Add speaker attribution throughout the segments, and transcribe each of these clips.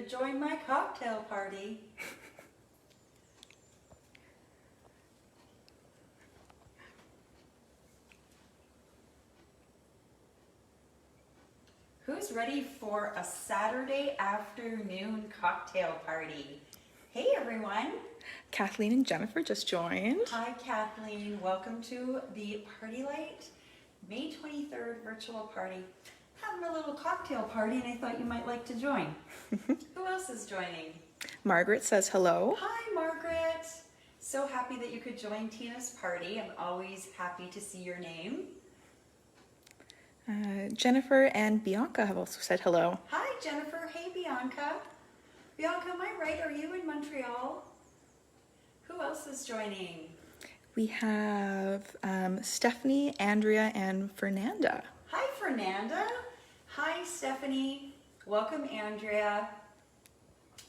Speaker 1: to join my cocktail party. Who's ready for a Saturday afternoon cocktail party? Hey everyone.
Speaker 2: Kathleen and Jennifer just joined.
Speaker 1: Hi Kathleen, welcome to the Party Light May 23rd virtual party. Having a little cocktail party and I thought you might like to join. Who else is joining?
Speaker 2: Margaret says hello.
Speaker 1: Hi Margaret. So happy that you could join Tina's party. I'm always happy to see your name.
Speaker 2: Jennifer and Bianca have also said hello.
Speaker 1: Hi Jennifer. Hey Bianca. Bianca, am I right? Are you in Montreal? Who else is joining?
Speaker 2: We have Stephanie, Andrea, and Fernanda.
Speaker 1: Hi Fernanda. Hi Stephanie. Welcome Andrea.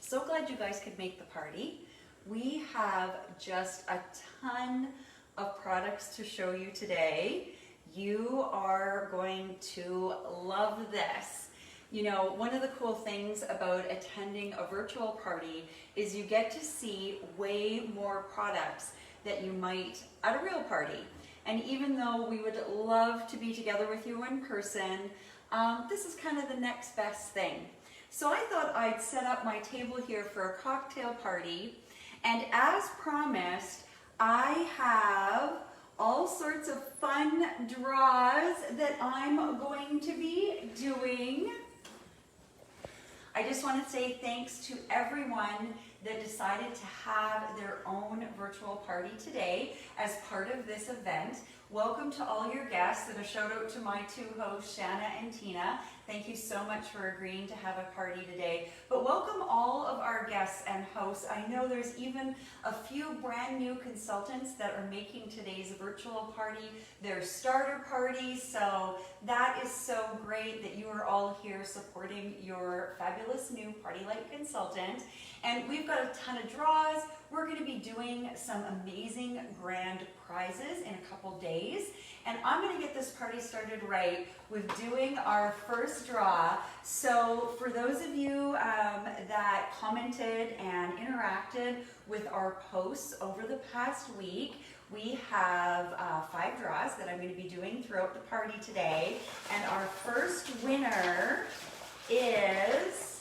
Speaker 1: So glad you guys could make the party. We have just a ton of products to show you today. You are going to love this. You know, one of the cool things about attending a virtual party is you get to see way more products that you might at a real party. And even though we would love to be together with you in person, this is kind of the next best thing. So I thought I'd set up my table here for a cocktail party. And as promised, I have all sorts of fun draws that I'm going to be doing. I just want to say thanks to everyone that decided to have their own virtual party today as part of this event. Welcome to all your guests, and a shout out to my two hosts, Shanna and Tina. Thank you so much for agreeing to have a party today. But welcome all of our guests and hosts. I know there's even a few brand new consultants that are making today's virtual party their starter party. So that is so great that you are all here supporting your fabulous new Party Light consultant. And we've got a ton of draws. We're going to be doing some amazing grand prizes in a couple days. And I'm going to get this party started right with doing our first draw. So for those of you that commented and interacted with our posts over the past week, we have 5 draws that I'm going to be doing throughout the party today. And our first winner is...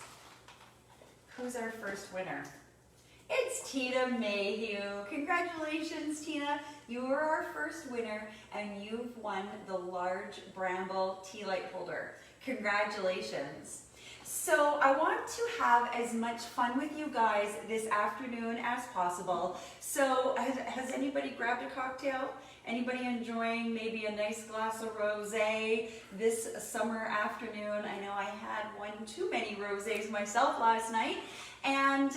Speaker 1: Who's our first winner? It's Tina Mayhew. Congratulations, Tina. You were our first winner and you've won the large Bramble tea light holder. Congratulations. So I want to have as much fun with you guys this afternoon as possible. So has anybody grabbed a cocktail? Anybody enjoying maybe a nice glass of rosé this summer afternoon? I know I had one too many rosés myself last night. And,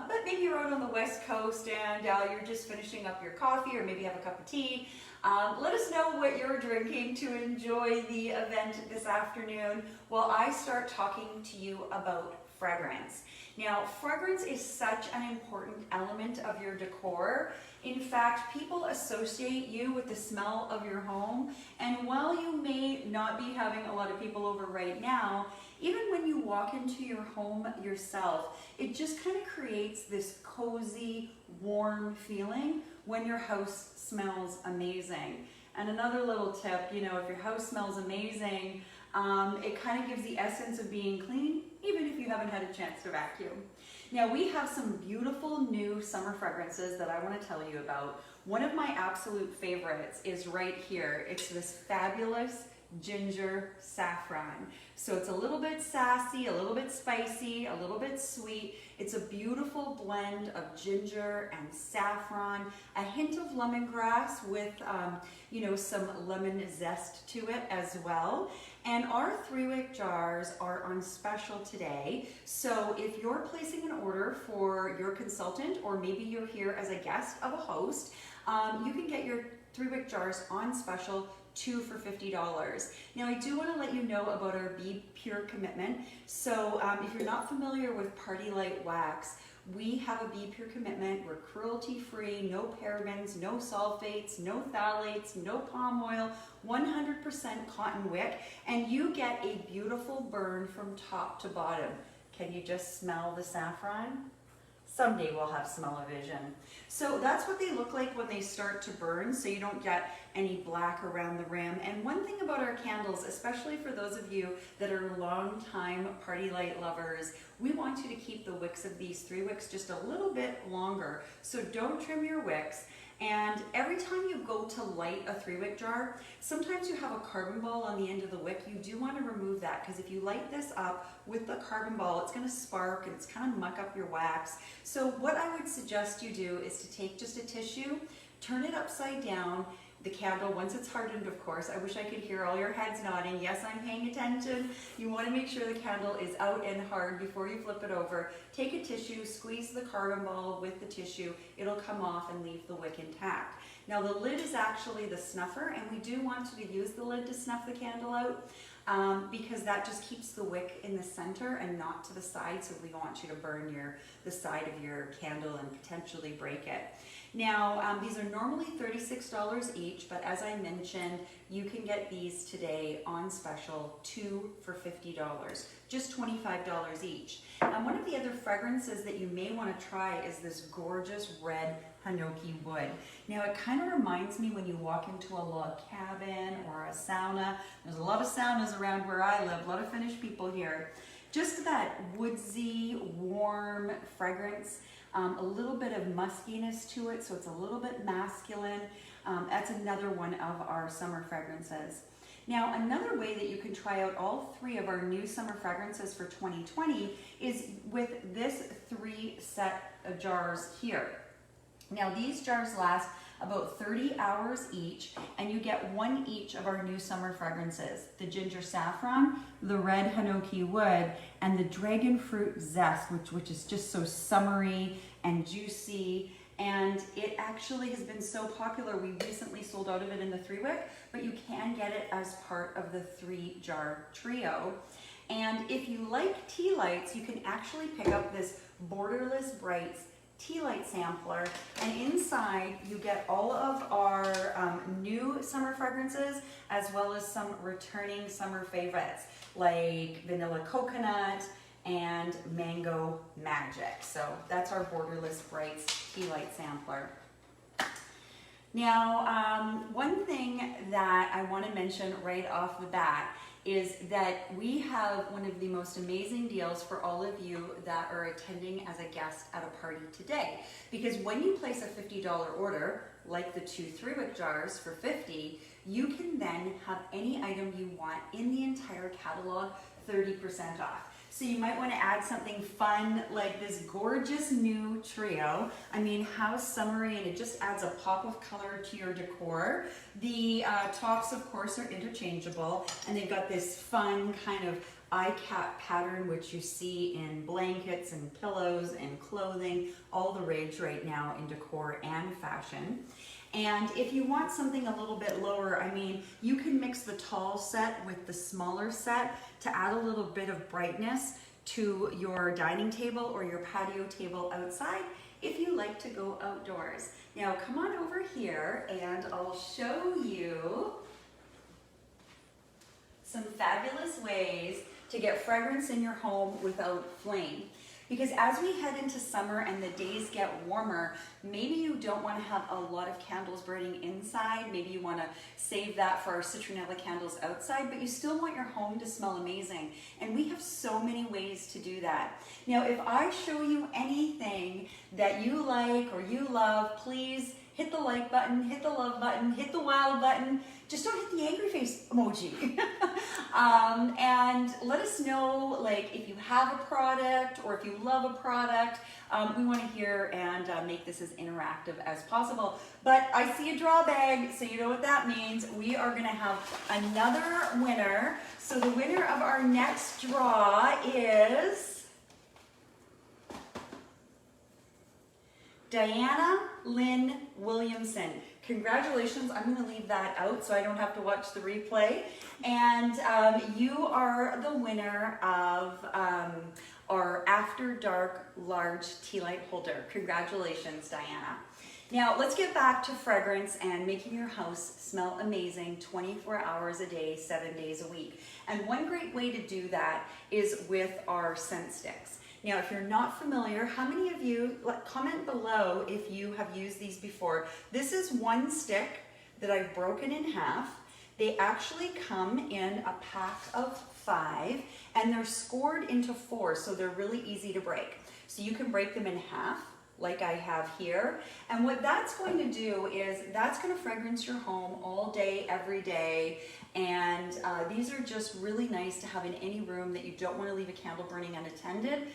Speaker 1: but maybe you're out on the West Coast and you're just finishing up your coffee, or maybe have a cup of tea. Let us know what you're drinking to enjoy the event this afternoon while I start talking to you about fragrance. Now, fragrance is such an important element of your decor. In fact, people associate you with the smell of your home, and while you may not be having a lot of people over right now, even when you walk into your home yourself, it just kind of creates this cozy, warm feeling when your house smells amazing. And another little tip, you know, if your house smells amazing, it kind of gives the essence of being clean, even if you haven't had a chance to vacuum. Now, we have some beautiful new summer fragrances that I want to tell you about. One of my absolute favorites is right here. It's this fabulous ginger saffron. So it's a little bit sassy, a little bit spicy, a little bit sweet. It's a beautiful blend of ginger and saffron, a hint of lemongrass with you know, some lemon zest to it as well. And our 3-wick jars are on special today. So if you're placing an order for your consultant, or maybe you're here as a guest of a host, you can get your 3-wick jars on special, 2 for $50. Now I do want to let you know about our Be Pure commitment. So if you're not familiar with Party Light Wax, we have a Be Pure commitment. We're cruelty-free, no parabens, no sulfates, no phthalates, no palm oil, 100% cotton wick, and you get a beautiful burn from top to bottom. Can you just smell the saffron? Someday we'll have smell-o-vision. So that's what they look like when they start to burn, so you don't get any black around the rim. And one thing about our candles, especially for those of you that are long-time party light lovers, we want you to keep the wicks of these 3 wicks just a little bit longer. So don't trim your wicks. And every time you go to light a 3-wick jar, sometimes you have a carbon ball on the end of the wick. You do want to remove that, because if you light this up with the carbon ball, it's going to spark and it's kind of muck up your wax. So what I would suggest you do is to take just a tissue, turn it upside down, the candle, once it's hardened, of course. I wish I could hear all your heads nodding. Yes, I'm paying attention. You want to make sure the candle is out and hard before you flip it over. Take a tissue, squeeze the carbon ball with the tissue. It'll come off and leave the wick intact. Now the lid is actually the snuffer, and we do want you to use the lid to snuff the candle out because that just keeps the wick in the center and not to the side, so we don't want you to burn the side of your candle and potentially break it. Now, these are normally $36 each, but as I mentioned, you can get these today on special, 2 for $50, just $25 each. And one of the other fragrances that you may want to try is this gorgeous red Hinoki wood. Now, it kind of reminds me when you walk into a log cabin or a sauna. There's a lot of saunas around where I live, a lot of Finnish people here. Just that woodsy, warm fragrance. A little bit of muskiness to it, so it's a little bit masculine. That's another one of our summer fragrances. Now, another way that you can try out all 3 of our new summer fragrances for 2020 is with this 3 set of jars here. Now, these jars last about 30 hours each, and you get 1 each of our new summer fragrances: the ginger saffron, the red Hinoki wood, and the dragon fruit zest, which is just so summery and juicy. And it actually has been so popular, we recently sold out of it in the 3-wick, but you can get it as part of the 3-jar trio. And if you like tea lights, you can actually pick up this Borderless Brights tea light sampler, and inside you get all of our new summer fragrances, as well as some returning summer favorites like vanilla coconut and mango magic. So that's our Borderless Brights tea light sampler. Now, one thing that I want to mention right off the bat is that we have one of the most amazing deals for all of you that are attending as a guest at a party today. Because when you place a $50 order, like the 2 3-wick jars for $50, you can then have any item you want in the entire catalog 30% off. So you might want to add something fun like this gorgeous new trio. I mean, how summery, and it just adds a pop of color to your decor. The tops, of course, are interchangeable, and they've got this fun kind of eye cap pattern, which you see in blankets and pillows and clothing, all the rage right now in decor and fashion. And if you want something a little bit lower, I mean, you can mix the tall set with the smaller set to add a little bit of brightness to your dining table or your patio table outside if you like to go outdoors. Now come on over here and I'll show you some fabulous ways to get fragrance in your home without flame. Because as we head into summer and the days get warmer, maybe you don't want to have a lot of candles burning inside. Maybe you want to save that for our citronella candles outside, but you still want your home to smell amazing. And we have so many ways to do that. Now, if I show you anything that you like or you love, please hit the like button, hit the love button, hit the wild button. Just don't hit the angry face emoji. And let us know, like, if you have a product or if you love a product. We want to hear and make this as interactive as possible. But I see a draw bag, so you know what that means. We are going to have another winner. So the winner of our next draw is Diana Lynn Williamson. Congratulations. I'm going to leave that out so I don't have to watch the replay. And you are the winner of our After Dark large tea light holder. Congratulations, Diana. Now let's get back to fragrance and making your house smell amazing 24 hours a day, 7 days a week. And one great way to do that is with our scent sticks. Now, if you're not familiar, how many of you, comment below if you have used these before. This is one stick that I've broken in half. They actually come in a pack of 5 and they're scored into 4, so they're really easy to break. So you can break them in half like I have here. And what that's going to do is that's going to fragrance your home all day, every day. And these are just really nice to have in any room that you don't want to leave a candle burning unattended,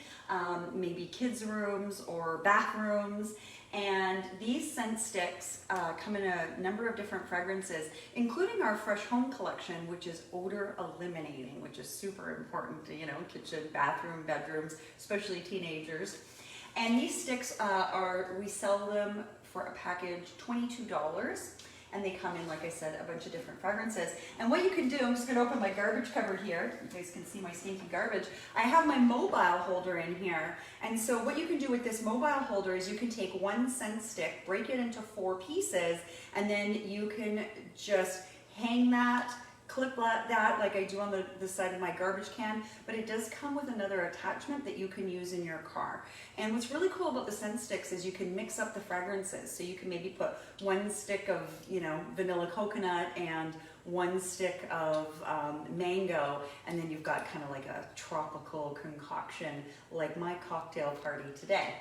Speaker 1: maybe kids' rooms or bathrooms. And these scent sticks come in a number of different fragrances, including our Fresh Home collection, which is odor eliminating, which is super important to, kitchen, bathroom, bedrooms, especially teenagers. And these sticks we sell them for a package $22. And they come in, like I said, a bunch of different fragrances. And what you can do, I'm just going to open my garbage cupboard here. You guys can see my stinky garbage. I have my mobile holder in here. And so what you can do with this mobile holder is you can take one scent stick, break it into 4 pieces, and then you can just hang that, clip that like I do on the side of my garbage can, but it does come with another attachment that you can use in your car. And what's really cool about the scent sticks is you can mix up the fragrances. So you can maybe put 1 stick of, vanilla coconut and 1 stick of mango, and then you've got kind of like a tropical concoction like my cocktail party today.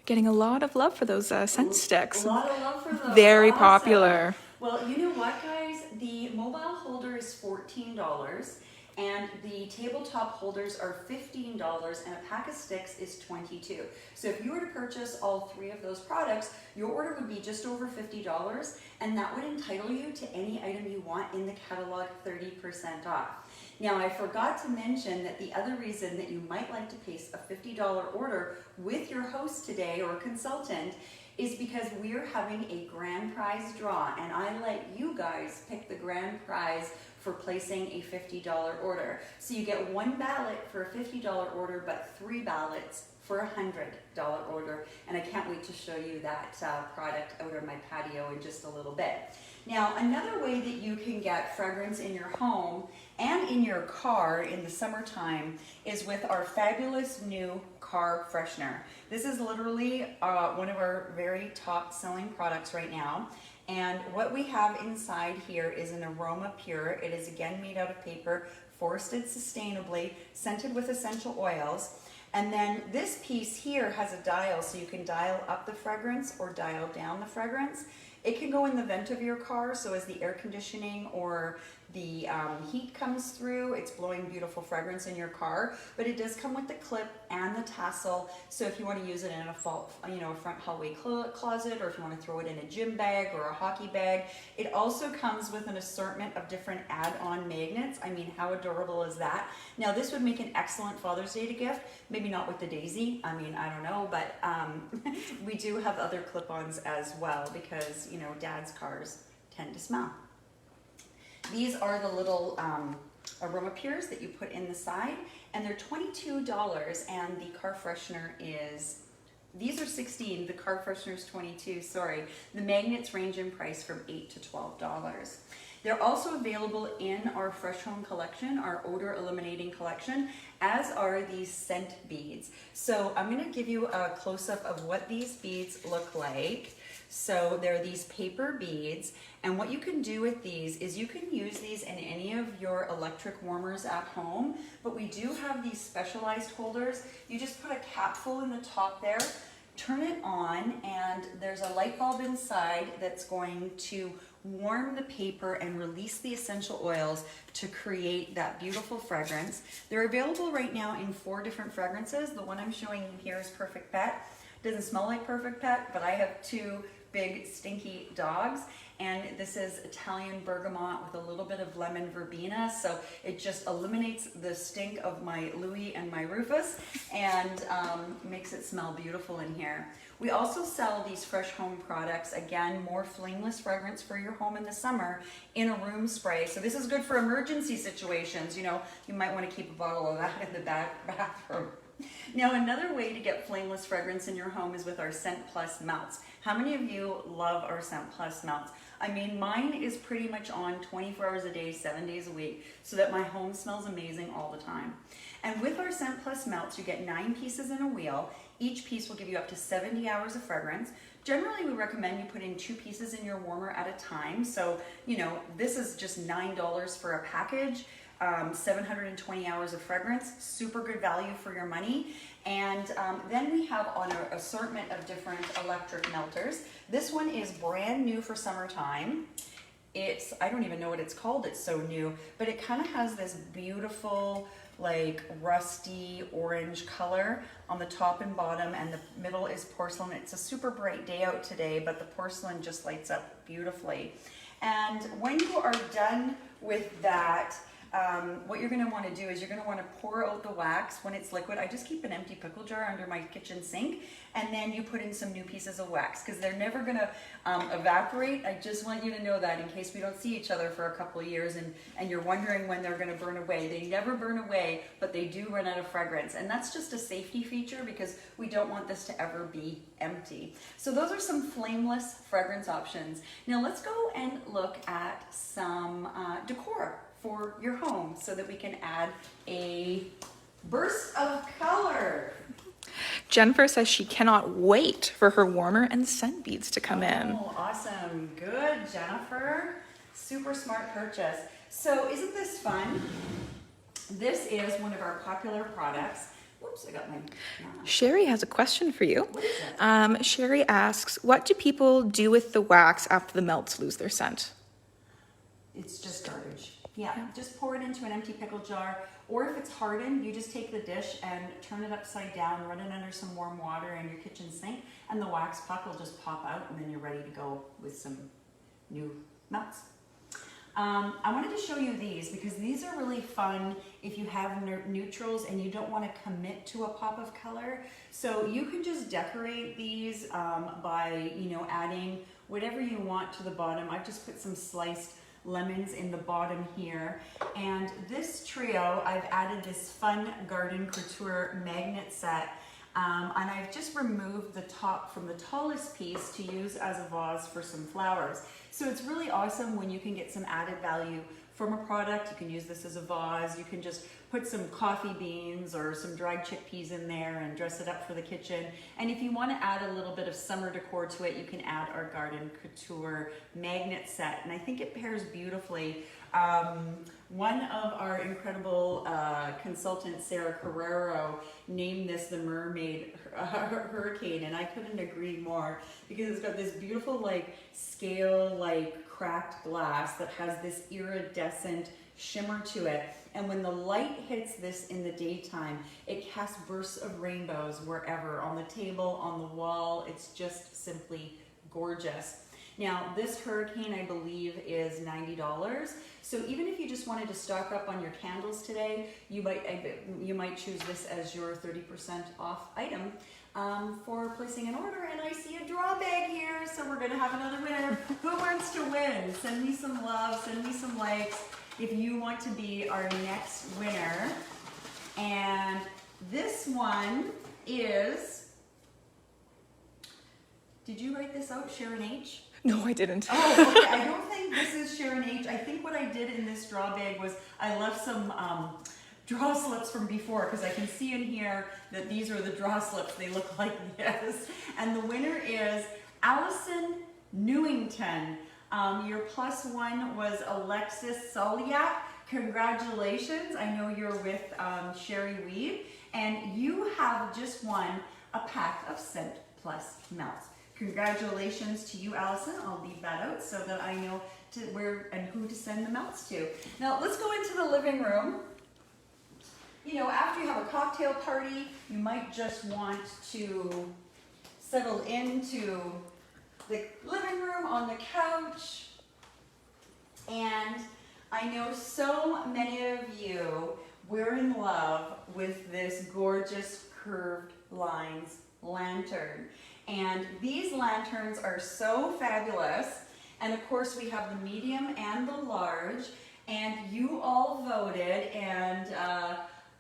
Speaker 2: Getting a lot of love for those scent sticks.
Speaker 1: A lot of love for those.
Speaker 2: Very
Speaker 1: awesome.
Speaker 2: popular.
Speaker 1: Well, you know what, guys? The mobile holder is $14, and the tabletop holders are $15, and a pack of sticks is $22. So if you were to purchase all 3 of those products, your order would be just over $50, and that would entitle you to any item you want in the catalog 30% off. Now, I forgot to mention that the other reason that you might like to place a $50 order with your host today or consultant is because we're having a grand prize draw, and I let you guys pick the grand prize for placing a $50 order. So you get 1 ballot for a $50 order, but 3 ballots for a $100 order. And I can't wait to show you that product out on my patio in just a little bit. Now, another way that you can get fragrance in your home and in your car in the summertime is with our fabulous new car freshener. This is literally one of our very top selling products right now. And what we have inside here is an Aroma Pure. It is again made out of paper, forested sustainably, scented with essential oils. And then this piece here has a dial, so you can dial up the fragrance or dial down the fragrance. It can go in the vent of your car, so as the air conditioning or the heat comes through, it's blowing beautiful fragrance in your car. But it does come with the clip and the tassel, so if you want to use it in a front hallway closet, or if you want to throw it in a gym bag or a hockey bag. It also comes with an assortment of different add-on magnets. I mean, how adorable is that? Now, this would make an excellent Father's Day gift. Maybe not with the daisy. I mean, I don't know, but we do have other clip-ons as well because, dad's cars tend to smell. These are the little Aroma Pures that you put in the side, and they're $22, and the car freshener is, these are $16, the car freshener is $22, sorry. The magnets range in price from $8 to $12. They're also available in our Fresh Home collection, our odor eliminating collection, as are these scent beads. So I'm gonna give you a close-up of what these beads look like. So they're these paper beads, and what you can do with these is you can use these in any of your electric warmers at home, but we do have these specialized holders. You just put a capful in the top there, turn it on, and there's a light bulb inside that's going to warm the paper and release the essential oils to create that beautiful fragrance. They're available right now in 4 different fragrances. The one I'm showing you here is Perfect Pet. Doesn't smell like Perfect Pet, but I have 2 big stinky dogs, and this is Italian bergamot with a little bit of lemon verbena, so it just eliminates the stink of my Louis and my Rufus and makes it smell beautiful in here. We also sell these Fresh Home products, again, more flameless fragrance for your home in the summer in a room spray. So this is good for emergency situations. You might want to keep a bottle of that in the bathroom. Now, another way to get flameless fragrance in your home is with our Scent Plus melts. How many of you love our Scent Plus melts? I mean, mine is pretty much on 24 hours a day, 7 days a week, so that my home smells amazing all the time. And with our Scent Plus melts, you get 9 pieces in a wheel. Each piece will give you up to 70 hours of fragrance. Generally, we recommend you put in 2 pieces in your warmer at a time. So, you know, this is just $9 for a package. 720 hours of fragrance, super good value for your money. And then we have on our assortment of different electric melters. This one is brand new for summertime. I don't even know what it's called, it's so new, but it kind of has this beautiful like rusty orange color on the top and bottom, and the middle is porcelain. It's a super bright day out today, but the porcelain just lights up beautifully. And when you are done with that, what you're going to want to do is you're going to want to pour out the wax when it's liquid. I just keep an empty pickle jar under my kitchen sink, and then you put in some new pieces of wax because they're never going to evaporate. I just want you to know that in case we don't see each other for a couple of years and you're wondering when they're going to burn away. They never burn away, but they do run out of fragrance, and that's just a safety feature because we don't want this to ever be empty. So those are some flameless fragrance options. Now let's go and look at some decor for your home so that we can add a burst of color.
Speaker 2: Jennifer says she cannot wait for her warmer and scent beads to come in.
Speaker 1: Oh, awesome. Good, Jennifer. Super smart purchase. So isn't this fun? This is one of our popular products. Whoops, I got my...
Speaker 2: Sherry has a question for you.
Speaker 1: What is it?
Speaker 2: Sherry asks, what do people do with the wax after the melts lose their scent?
Speaker 1: It's just garbage. Yeah, just pour it into an empty pickle jar, or if it's hardened, you just take the dish and turn it upside down, run it under some warm water in your kitchen sink, and the wax puck will just pop out, and then you're ready to go with some new melts. I wanted to show you these because these are really fun if you have neutrals and you don't want to commit to a pop of color. So you can just decorate these by, adding whatever you want to the bottom. I've just put some sliced lemons in the bottom here, and this trio I've added this fun garden couture magnet set, and I've just removed the top from the tallest piece to use as a vase for some flowers. So it's really awesome when you can get some added value from a product. You can use this as a vase. You can just put some coffee beans or some dried chickpeas in there and dress it up for the kitchen. And if you want to add a little bit of summer decor to it, you can add our garden couture magnet set. And I think it pairs beautifully. One of our incredible consultants, Sarah Carrero, named this the Mermaid Hurricane, and I couldn't agree more because it's got this beautiful scale cracked glass that has this iridescent shimmer to it, and when the light hits this in the daytime, it casts bursts of rainbows wherever, on the table, on the wall. It's just simply gorgeous. Now, this Hurricane, I believe, is $90. So even if you just wanted to stock up on your candles today, you might choose this as your 30% off item for placing an order. And I see a draw bag here, so we're gonna have another winner. Who wants to win? Send me some love, send me some likes if you want to be our next winner. And this one is, did you write this out, Sharon H?
Speaker 2: No, I didn't.
Speaker 1: Oh, okay. I don't think this is Sharon H. I think what I did in this draw bag was I left some draw slips from before, because I can see in here that these are the draw slips. They look like this. And the winner is Allison Newington. Your plus one was Alexis Soliak. Congratulations. I know you're with Sherry Weed, and you have just won a pack of Scent Plus melts. Congratulations to you, Allison. I'll leave that out so that I know where and who to send the melts to. Now let's go into the living room. After you have a cocktail party, you might just want to settle into the living room on the couch. And I know so many of you were in love with this gorgeous curved lines lantern. And these lanterns are so fabulous. And of course we have the medium and the large, and you all voted, and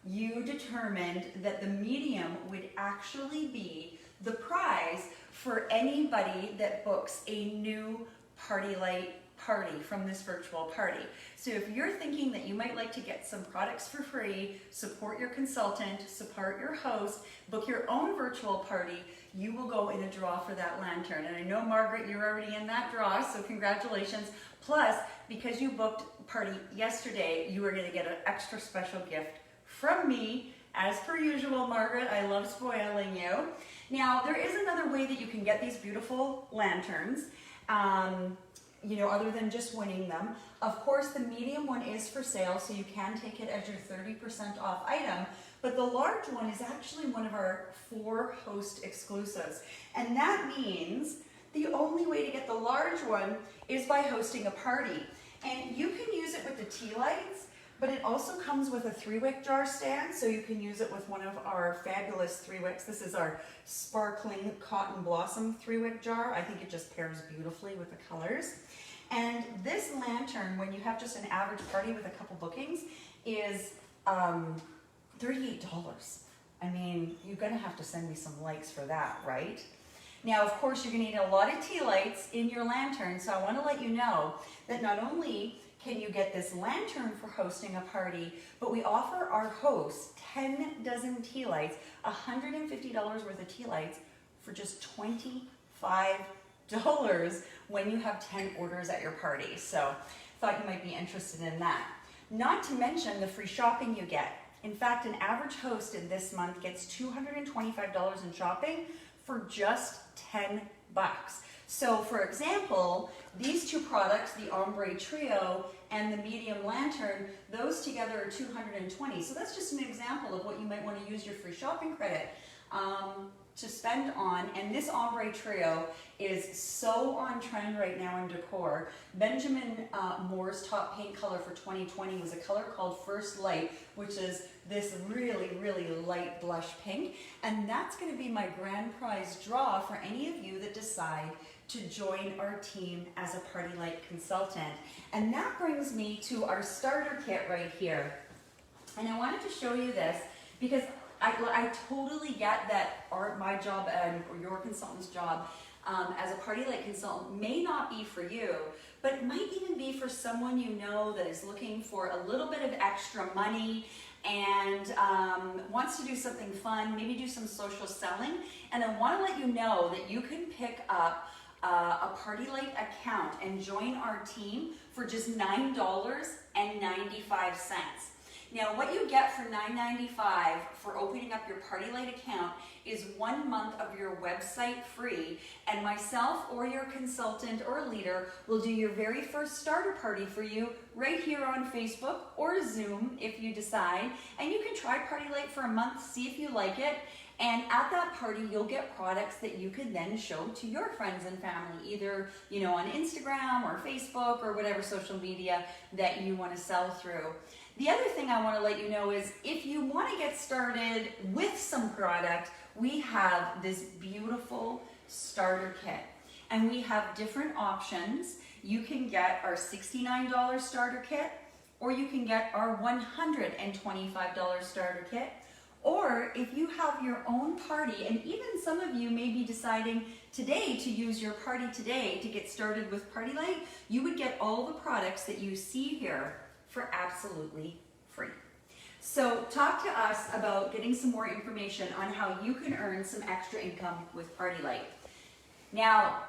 Speaker 1: you determined that the medium would actually be the prize for anybody that books a new Party Light party from this virtual party. So if you're thinking that you might like to get some products for free, support your consultant, support your host, book your own virtual party, you will go in a draw for that lantern. And I know, Margaret, you're already in that draw, so congratulations. Plus, because you booked party yesterday, you are going to get an extra special gift from me. As per usual, Margaret, I love spoiling you. Now, there is another way that you can get these beautiful lanterns. You know, other than just winning them. Of course, the medium one is for sale, so you can take it as your 30% off item, but the large one is actually one of our 4 host exclusives. And that means the only way to get the large one is by hosting a party. And you can use it with the tea lights, but it also comes with a 3-wick jar stand, so you can use it with one of our fabulous 3-wicks. This is our sparkling cotton blossom 3-wick jar. I think it just pairs beautifully with the colors. And this lantern, when you have just an average party with a couple bookings, is $38. I mean, you're gonna have to send me some likes for that, right? Now, of course, you're gonna need a lot of tea lights in your lantern, so I wanna let you know that not only can you get this lantern for hosting a party, but we offer our hosts 10 dozen tea lights, $150 worth of tea lights for just $25 when you have 10 orders at your party. So thought you might be interested in that. Not to mention the free shopping you get. In fact, an average host in this month gets $225 in shopping for just 10 bucks. So for example, these 2 products, the Ombre Trio and the Medium Lantern, those together are $220. So that's just an example of what you might want to use your free shopping credit to spend on. And this Ombre Trio is so on trend right now in decor. Benjamin Moore's top paint color for 2020 was a color called First Light, which is this really, really light blush pink. And that's going to be my grand prize draw for any of you that decide to join our team as a Party Light consultant. And that brings me to our starter kit right here. And I wanted to show you this because I totally get that my job and your consultant's job as a Party Light consultant may not be for you, but it might even be for someone you know that is looking for a little bit of extra money and wants to do something fun, maybe do some social selling. And I want to let you know that you can pick up a Party Light account and join our team for just $9.95. Now, what you get for $9.95 for opening up your Party Light account is 1 month of your website free, and myself or your consultant or leader will do your very first starter party for you right here on Facebook or Zoom if you decide, and you can try Party Light for a month, see if you like it. And at that party, you'll get products that you can then show to your friends and family, either on Instagram or Facebook or whatever social media that you want to sell through. The other thing I want to let you know is if you want to get started with some product, we have this beautiful starter kit. And we have different options. You can get our $69 starter kit, or you can get our $125 starter kit. Or if you have your own party, and even some of you may be deciding today to use your party today to get started with Party Light, you would get all the products that you see here for absolutely free. So talk to us about getting some more information on how you can earn some extra income with Party Light. Now,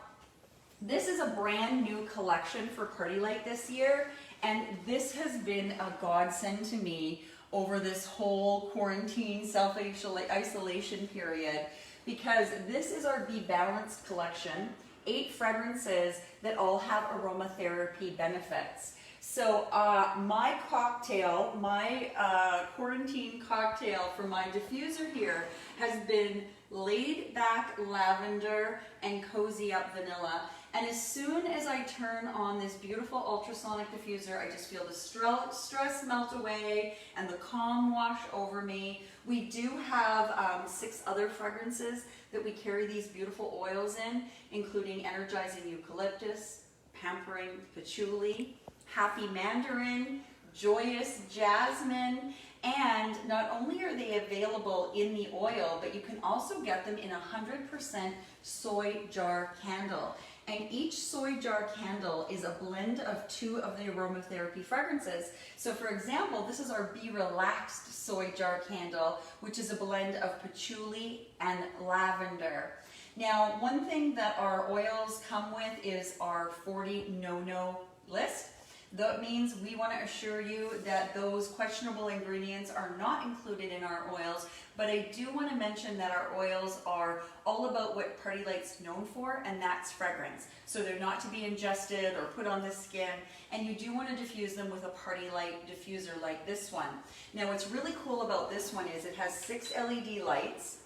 Speaker 1: this is a brand new collection for Party Light this year, and this has been a godsend to me over this whole quarantine self-isolation period, because this is our Be Balanced collection, 8 fragrances that all have aromatherapy benefits. So my cocktail, my quarantine cocktail for my diffuser here has been laid back lavender and cozy up vanilla. And as soon as I turn on this beautiful ultrasonic diffuser, I just feel the stress melt away and the calm wash over me. We do have 6 other fragrances that we carry these beautiful oils in, including Energizing Eucalyptus, Pampering Patchouli, Happy Mandarin, Joyous Jasmine, And not only are they available in the oil, but you can also get them in a 100% soy jar candle. And each soy jar candle is a blend of 2 of the aromatherapy fragrances. So for example, this is our Be Relaxed soy jar candle, which is a blend of patchouli and lavender. Now, one thing that our oils come with is our 40 no-no list. That means we want to assure you that those questionable ingredients are not included in our oils, but I do want to mention that our oils are all about what Party Light's known for, and that's fragrance. So they're not to be ingested or put on the skin, and you do want to diffuse them with a Party Light diffuser like this one. Now what's really cool about this one is it has 6 LED lights.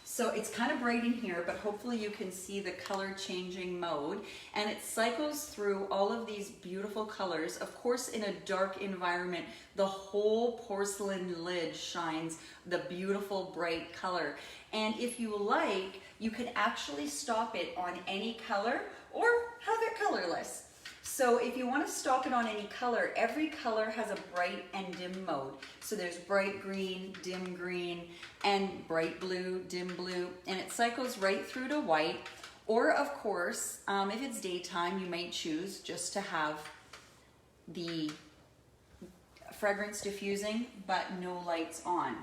Speaker 1: So it's kind of bright in here, but hopefully you can see the color changing mode, and it cycles through all of these beautiful colors. Of course, in a dark environment, the whole porcelain lid shines the beautiful bright color. And if you like, you can actually stop it on any color or have it colorless. So if you want to stop it on any color, every color has a bright and dim mode. So there's bright green, dim green, and bright blue, dim blue, and it cycles right through to white. Or of course, if it's daytime, you might choose just to have the fragrance diffusing, but no lights on.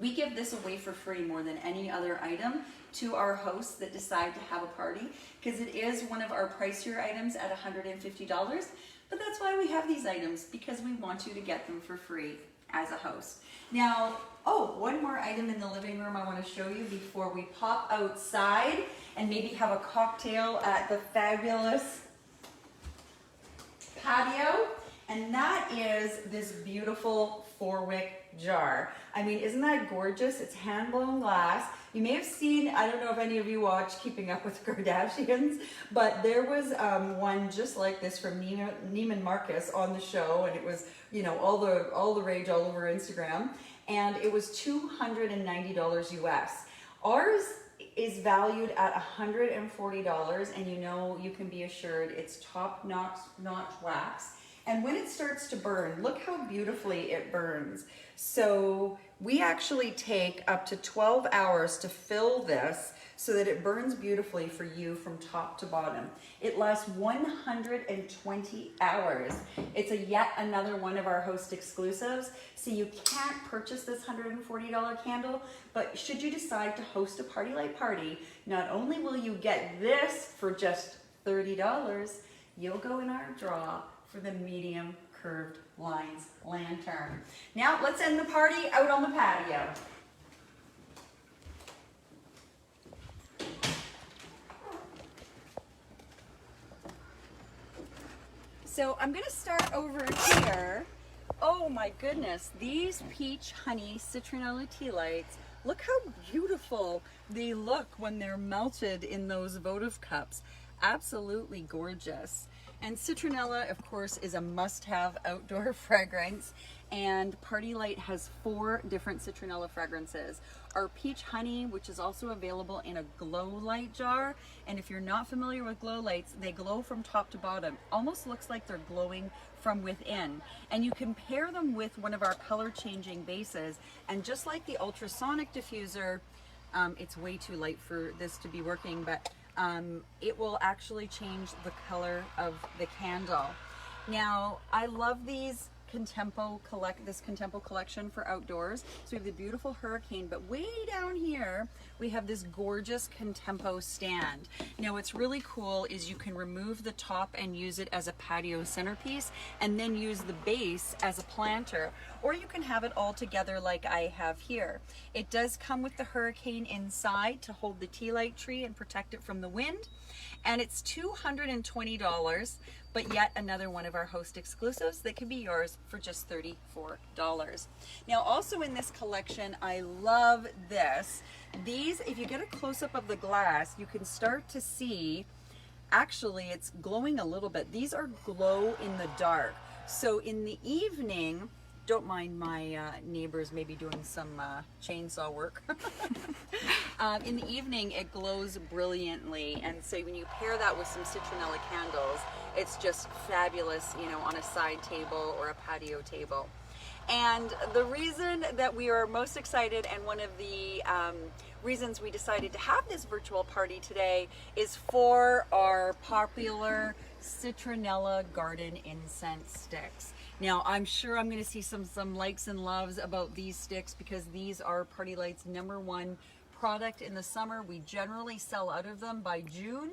Speaker 1: We give this away for free more than any other item to our hosts that decide to have a party, because it is one of our pricier items at $150, but that's why we have these items, because we want you to get them for free as a host. Now, one more item in the living room I want to show you before we pop outside and maybe have a cocktail at the fabulous patio, and that is this beautiful 4-wick jar. I mean, isn't that gorgeous? It's hand-blown glass. You may have seen, I don't know if any of you watch Keeping Up with the Kardashians, but there was one just like this from Neiman Marcus on the show, and it was, you know, all the rage all over Instagram, and it was $290 US. Ours is valued at $140, and you know, you can be assured it's top-notch wax. And when it starts to burn, look how beautifully it burns. So we actually take up to 12 hours to fill this so that it burns beautifully for you from top to bottom. It lasts 120 hours. It's yet another one of our host exclusives. So you can't purchase this $140 candle, but should you decide to host a Party Light party, not only will you get this for just $30, you'll go in our draw for the medium curved lines lantern. Now let's end the party out on the patio. So I'm gonna start over here. Oh my goodness, these peach honey citronella tea lights, look how beautiful they look when they're melted in those votive cups. Absolutely gorgeous. And citronella, of course, is a must-have outdoor fragrance, and Party Light has 4 different citronella fragrances. Our peach honey, which is also available in a glow light jar, and if you're not familiar with glow lights, they glow from top to bottom. Almost looks like they're glowing from within. And you can pair them with one of our color-changing bases, and just like the ultrasonic diffuser, it's way too light for this to be working, but it will actually change the color of the candle. Now, I love these this Contempo collection for outdoors. So we have the beautiful Hurricane, but way down here we have this gorgeous Contempo stand. Now what's really cool is you can remove the top and use it as a patio centerpiece, and then use the base as a planter, or you can have it all together like I have here. It does come with the Hurricane inside to hold the tea light tree and protect it from the wind, and it's $220, but yet another one of our host exclusives that can be yours for just $34. Now also in this collection, I love this. These, if you get a close-up of the glass, you can start to see, actually it's glowing a little bit. These are glow in the dark. So in the evening, don't mind my neighbors maybe doing some chainsaw work. In the evening, it glows brilliantly, and so when you pair that with some citronella candles, it's just fabulous, you know, on a side table or a patio table. And the reason that we are most excited, and one of the reasons we decided to have this virtual party today, is for our popular citronella garden incense sticks. Now, I'm sure I'm going to see some likes and loves about these sticks, because these are Party Light's #1 product in the summer. We generally sell out of them by June,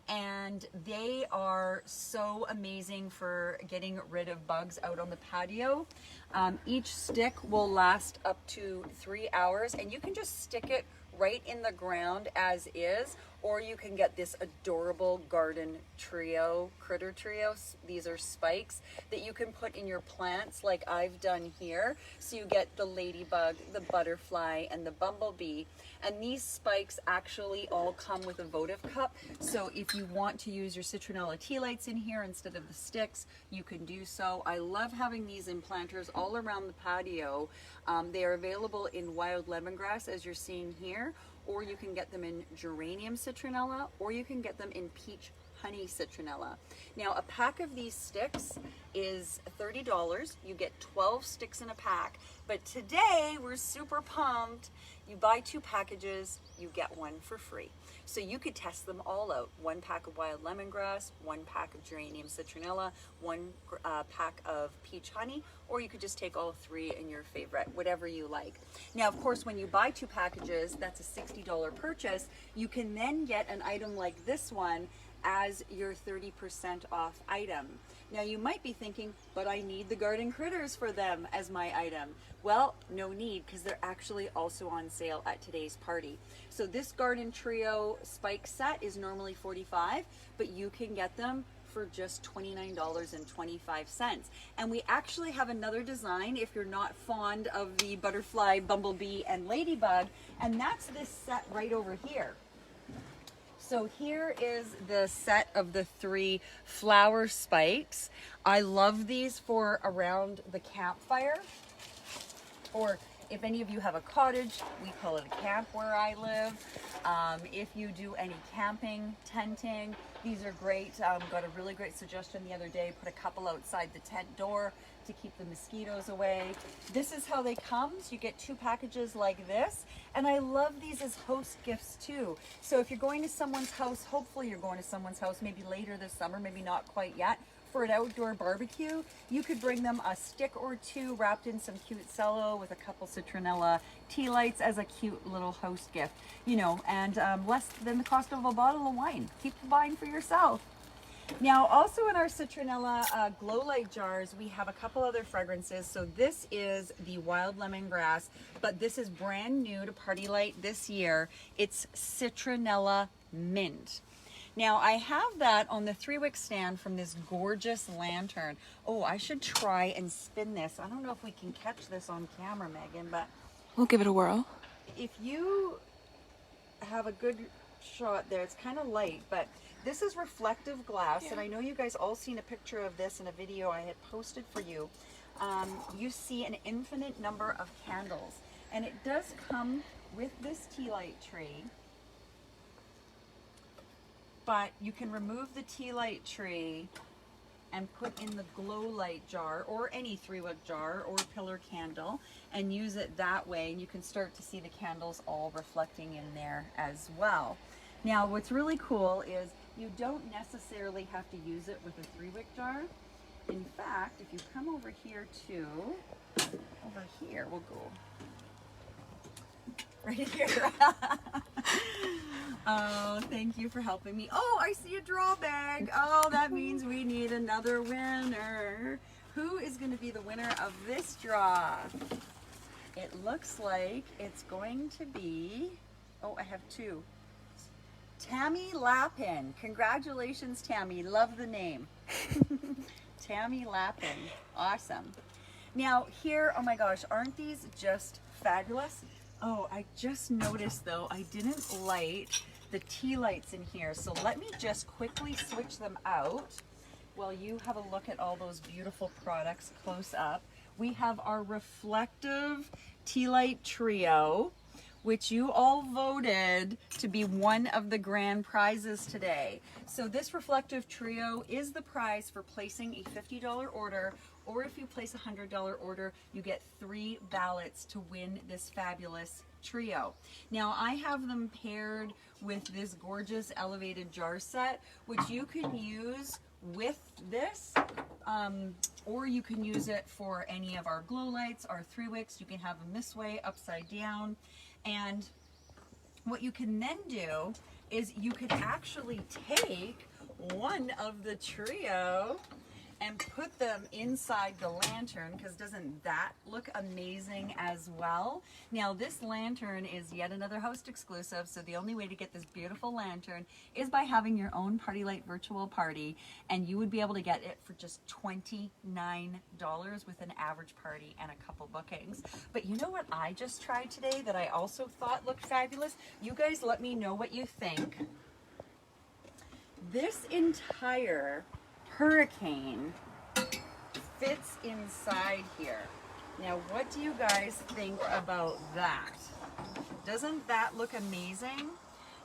Speaker 1: and they are so amazing for getting rid of bugs out on the patio. Each stick will last up to 3 hours, and you can just stick it right in the ground as is, or you can get this adorable garden trio, critter trio. These are spikes that you can put in your plants like I've done here. So you get the ladybug, the butterfly, and the bumblebee. And these spikes actually all come with a votive cup. So if you want to use your citronella tea lights in here instead of the sticks, you can do so. I love having these in planters all around the patio. They are available in wild lemongrass, as you're seeing here, or you can get them in geranium citronella, or you can get them in peach honey citronella. Now, a pack of these sticks is $30. You get 12 sticks in a pack, but today we're super pumped. You buy 2 packages, you get 1 for free. So you could test them all out. 1 pack of wild lemongrass, 1 pack of geranium citronella, 1 pack of peach honey, or you could just take all 3 in your favorite, whatever you like. Now, of course, when you buy 2 packages, that's a $60 purchase. You can then get an item like this one as your 30% off item. Now, you might be thinking, but I need the garden critters for them as my item. Well, no need, because they're actually also on sale at today's party. So this garden trio spike set is normally $45, but you can get them for just $29.25. And we actually have another design if you're not fond of the butterfly, bumblebee, and ladybug, and that's this set right over here. So here is the set of the 3 flower spikes. I love these for around the campfire, or if any of you have a cottage, we call it a camp where I live. If you do any camping, tenting, these are great. Got a really great suggestion the other day. Put a couple outside the tent door to keep the mosquitoes away. This is how they come. So you get 2 packages like this. And I love these as host gifts too. So if you're going to someone's house, hopefully you're going to someone's house maybe later this summer, maybe not quite yet, for an outdoor barbecue, you could bring them a stick or 2 wrapped in some cute cello with a couple citronella tea lights as a cute little host gift, you know, and less than the cost of a bottle of wine. Keep buying for yourself. Now, also in our citronella glow light jars, we have a couple other fragrances. So this is the wild lemongrass, but this is brand new to Party Light this year. It's citronella mint. Now, I have that on the 3-wick stand from this gorgeous lantern. Oh, I should try and spin this. I don't know if we can catch this on camera, Megan, but
Speaker 2: We'll give it a whirl.
Speaker 1: if you have a good shot there, it's kind of light, but this is reflective glass, and I know you guys all seen a picture of this in a video I had posted for you. You see an infinite number of candles, and it does come with this tea light tree. But you can remove the tea light tree and put in the glow light jar, or any 3-wick jar or pillar candle, and use it that way. And you can start to see the candles all reflecting in there as well. Now, what's really cool is you don't necessarily have to use it with a 3-wick jar. In fact, if you come over here too, over here, we'll go right here. Oh, thank you for helping me. Oh, I see a draw bag. Oh, that means we need another winner. Who is going to be the winner of this draw? It looks like it's going to be, oh, I have 2. Tammy Lappin. Congratulations, Tammy. Love the name. Tammy Lappin. Awesome. Now here, oh my gosh, aren't these just fabulous? Oh, I just noticed though, I didn't light the tea lights in here. So let me just quickly switch them out while you have a look at all those beautiful products close up. We have our reflective tea light trio, which you all voted to be one of the grand prizes today. So this reflective trio is the prize for placing a $50 order or if you place a $100 order, you get 3 ballots to win this fabulous trio. Now I have them paired with this gorgeous elevated jar set, which you can use with this, or you can use it for any of our glow lights, our 3 wicks. You can have them this way, upside down. And what you can then do is you could actually take one of the trio and put them inside the lantern, because doesn't that look amazing as well? Now this lantern is yet another host exclusive, so the only way to get this beautiful lantern is by having your own Party Light virtual party, and you would be able to get it for just $29 with an average party and a couple bookings. But you know what I just tried today that I also thought looked fabulous? You guys let me know what you think. This entire hurricane fits inside here. Now, what do you guys think about that? Doesn't that look amazing?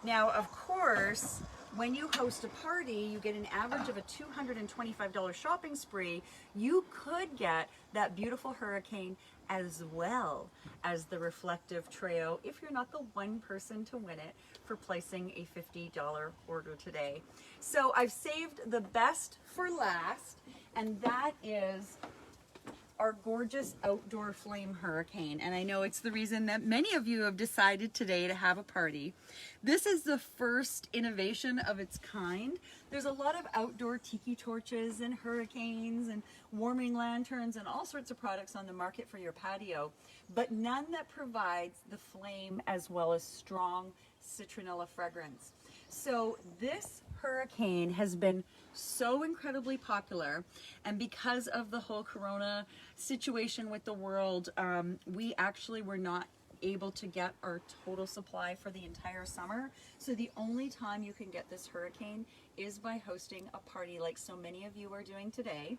Speaker 1: Now, of course, when you host a party, you get an average of a $225 shopping spree. You could get that beautiful hurricane as well as the reflective trio if you're not the one person to win it for placing a $50 order today. So I've saved the best for last, and that is our gorgeous outdoor flame hurricane. And I know it's the reason that many of you have decided today to have a party. This is the first innovation of its kind. There's a lot of outdoor tiki torches and hurricanes and warming lanterns and all sorts of products on the market for your patio, but none that provides the flame as well as strong citronella fragrance. So this hurricane has been so incredibly popular, and because of the whole corona situation with the world, we actually were not able to get our total supply for the entire summer. So the only time you can get this hurricane is by hosting a party like so many of you are doing today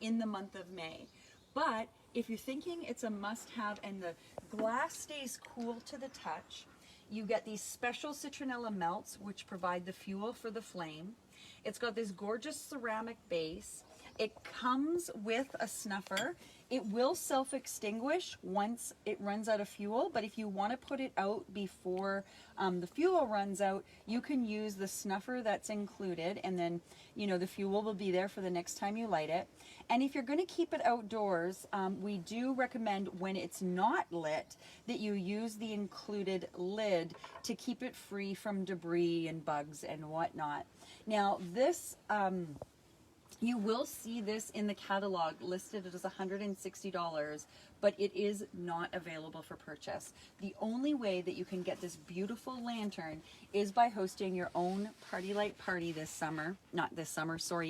Speaker 1: in the month of May. But if you're thinking it's a must-have and the glass stays cool to the touch, you get these special citronella melts which provide the fuel for the flame. It's got this gorgeous ceramic base. It comes with a snuffer. It will self-extinguish once it runs out of fuel, but if you want to put it out before the fuel runs out, you can use the snuffer that's included, and then the fuel will be there for the next time you light it. And if you're going to keep it outdoors, we do recommend when it's not lit that you use the included lid to keep it free from debris and bugs and whatnot. Now this you will see this in the catalog listed as $160, but it is not available for purchase. The only way that you can get this beautiful lantern is by hosting your own Party Light party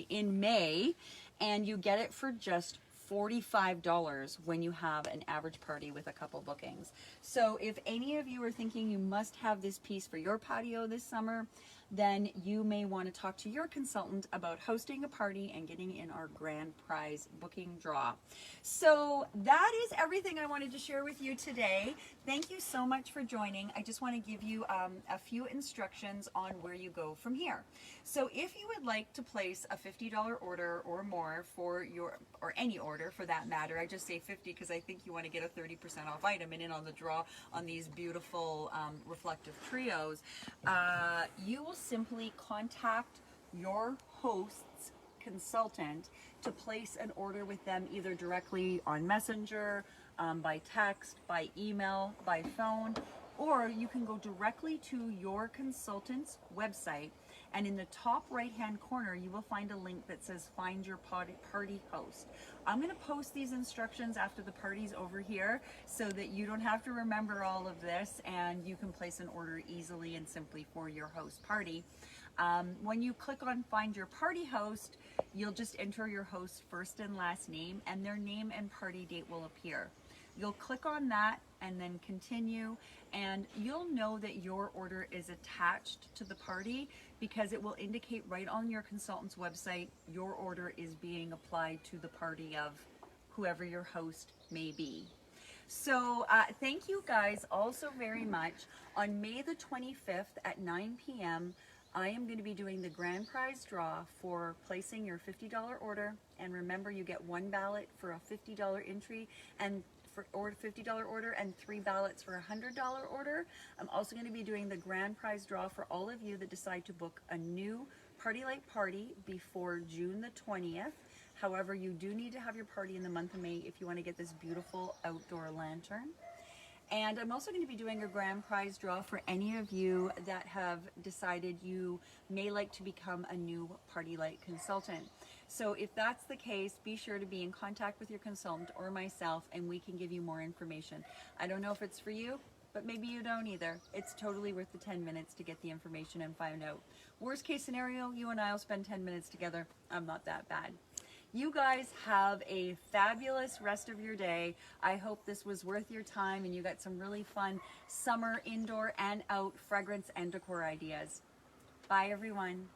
Speaker 1: in May, and you get it for just $45 when you have an average party with a couple bookings. So if any of you are thinking you must have this piece for your patio this summer, then you may want to talk to your consultant about hosting a party and getting in our grand prize booking draw. So that is everything I wanted to share with you today. Thank you so much for joining. I just want to give you a few instructions on where you go from here. So if you would like to place a $50 order or more for your, or any order for that matter, I just say 50 because I think you want to get a 30% off item and in on the draw on these beautiful reflective trios, you will simply contact your host's consultant to place an order with them either directly on Messenger, by text, by email, by phone, or you can go directly to your consultant's website, and in the top right hand corner you will find a link that says find your party host. I'm going to post these instructions after the party's over here so that you don't have to remember all of this and you can place an order easily and simply for your host party. When you click on find your party host, you'll just enter your host's first and last name, and their name and party date will appear. You'll click on that and then continue, and you'll know that your order is attached to the party because it will indicate right on your consultant's website your order is being applied to the party of whoever your host may be. So thank you guys all so very much. On May the 25th at 9 p.m. I am going to be doing the grand prize draw for placing your $50 order And remember, you get 1 ballot for a $50 entry and or $50 order, and 3 ballots for a $100 order. I'm also going to be doing the grand prize draw for all of you that decide to book a new Party Light party before June the 20th. However, you do need to have your party in the month of May if you want to get this beautiful outdoor lantern. And I'm also going to be doing a grand prize draw for any of you that have decided you may like to become a new Party Light consultant. So if that's the case, be sure to be in contact with your consultant or myself, and we can give you more information. I don't know if it's for you, but maybe you don't either. It's totally worth the 10 minutes to get the information and find out. Worst case scenario, you and I will spend 10 minutes together. I'm not that bad. You guys have a fabulous rest of your day. I hope this was worth your time and you got some really fun summer indoor and out fragrance and decor ideas. Bye everyone.